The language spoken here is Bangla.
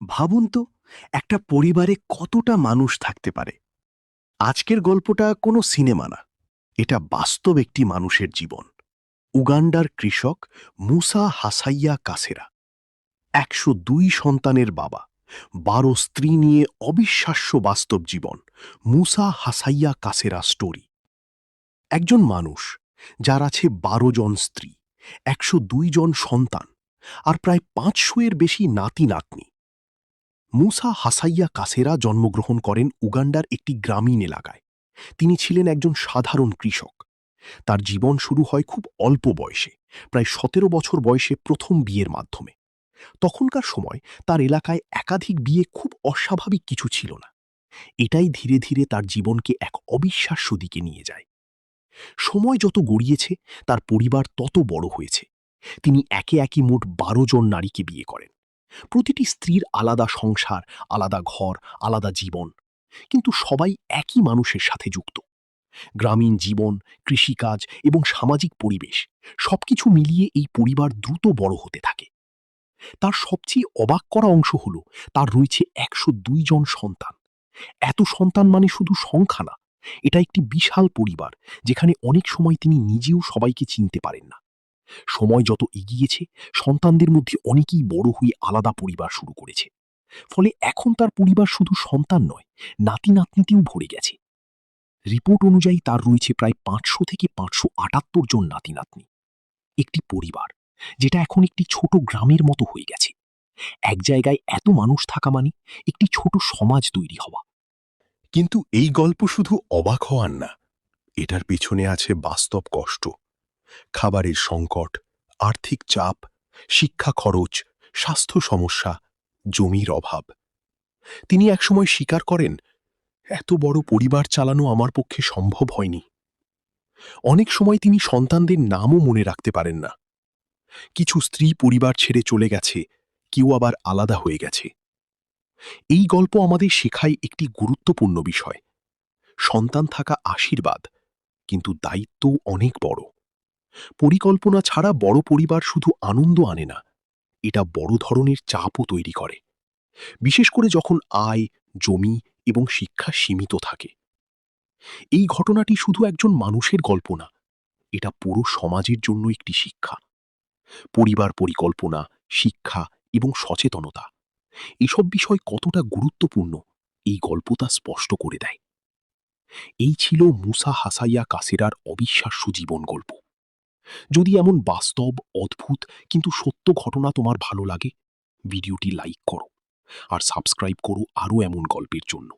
ভাবুন তো, একটা পরিবারে কতটা মানুষ থাকতে পারে। আজকের গল্পটা কোনো সিনেমা না, এটা বাস্তব একটি মানুষের জীবন। উগান্ডার কৃষক মুসা হাসাইয়া কাসেরা ১০২ সন্তানের বাবা, ১২ স্ত্রী নিয়ে অবিশ্বাস্য বাস্তব জীবন। মুসা হাসাইয়া কাসেরা স্টোরি। একজন মানুষ যার আছে ১২ জন স্ত্রী, ১০২ জন সন্তান আর প্রায় ৫০০ এর বেশি নাতি নাতনি। মুসা হাসাইয়া কাসেরা জন্মগ্রহণ করেন উগান্ডার একটি গ্রামীণ এলাকায়। তিনি ছিলেন একজন সাধারণ কৃষক। তার জীবন শুরু হয় খুব অল্প বয়সে, প্রায় ১৭ বছর বয়সে প্রথম বিয়ের মাধ্যমে। তখনকার সময় তার এলাকায় একাধিক বিয়ে খুব অস্বাভাবিক কিছু ছিল না। এটাই ধীরে ধীরে তার জীবনকে এক অবিশ্বাস্য দিকে নিয়ে যায়। সময় যত গড়িয়েছে তার পরিবার তত বড় হয়েছে। তিনি একে একে মোট ১২ জন নারীকে বিয়ে করেন। প্রতিটি স্ত্রীর আলাদা সংসার, আলাদা ঘর, আলাদা জীবন, কিন্তু সবাই একই মানুষের সাথে যুক্ত। গ্রামীণ জীবন, কৃষিকাজ এবং সামাজিক পরিবেশ সবকিছু মিলিয়ে এই পরিবার দ্রুত বড় হতে থাকে। তার সবচেয়ে অবাক করা অংশ হল তার রয়েছে ১০২ জন সন্তান। এত সন্তান মানে শুধু সংখ্যা না, এটা একটি বিশাল পরিবার যেখানে অনেক সময় তিনি নিজেও সবাইকে চিনতে পারেন না। সময় যত এগিয়েছে, সন্তানদের মধ্যে অনেকেই বড় হয়ে আলাদা পরিবার শুরু করেছে। ফলে এখন তার পরিবার শুধু সন্তান নয়, নাতি নাতনিতেও ভরে গেছে। রিপোর্ট অনুযায়ী তার রয়েছে প্রায় ৫০০ থেকে ৫৭৮ জন নাতি নাতনি। একটি পরিবার যেটা এখন একটি ছোট গ্রামের মতো হয়ে গেছে। এক জায়গায় এত মানুষ থাকা মানে একটি ছোট সমাজ তৈরি হওয়া। কিন্তু এই গল্প শুধু অবাক হওয়ার না, এটার পিছনে আছে বাস্তব কষ্ট। খাবারের সংকট, আর্থিক চাপ, শিক্ষা খরচ, স্বাস্থ্য সমস্যা, জমির অভাব। তিনি একসময় স্বীকার করেন, এত বড় পরিবার চালানো আমার পক্ষে সম্ভব হয়নি। অনেক সময় তিনি সন্তানদের নামও মনে রাখতে পারেন না। কিছু স্ত্রী পরিবার ছেড়ে চলে গেছে, কেউ আবার আলাদা হয়ে গেছে। এই গল্প আমাদের শেখায় একটি গুরুত্বপূর্ণ বিষয়: সন্তান থাকা আশীর্বাদ, কিন্তু দায়িত্বও অনেক বড়। পরিকল্পনা ছাড়া বড় পরিবার শুধু আনন্দ আনে না, এটা বড় ধরনের চাপও তৈরি করে, বিশেষ করে যখন আয়, জমি এবং শিক্ষা সীমিত থাকে। এই ঘটনাটি শুধু একজন মানুষের গল্প না, এটা পুরো সমাজের জন্য একটি শিক্ষা। পরিবার পরিকল্পনা, শিক্ষা এবং সচেতনতা, এসব বিষয় কতটা গুরুত্বপূর্ণ এই গল্প তা স্পষ্ট করে দেয়। এই ছিল মুসা হাসাইয়া কাসেরার অবিশ্বাস্য জীবন গল্প। যদি এমন বাস্তব, অদ্ভুত কিন্তু সত্য ঘটনা তোমার ভালো লাগে, ভিডিওটি লাইক করো আর সাবস্ক্রাইব করো আরও এমন গল্পের জন্য।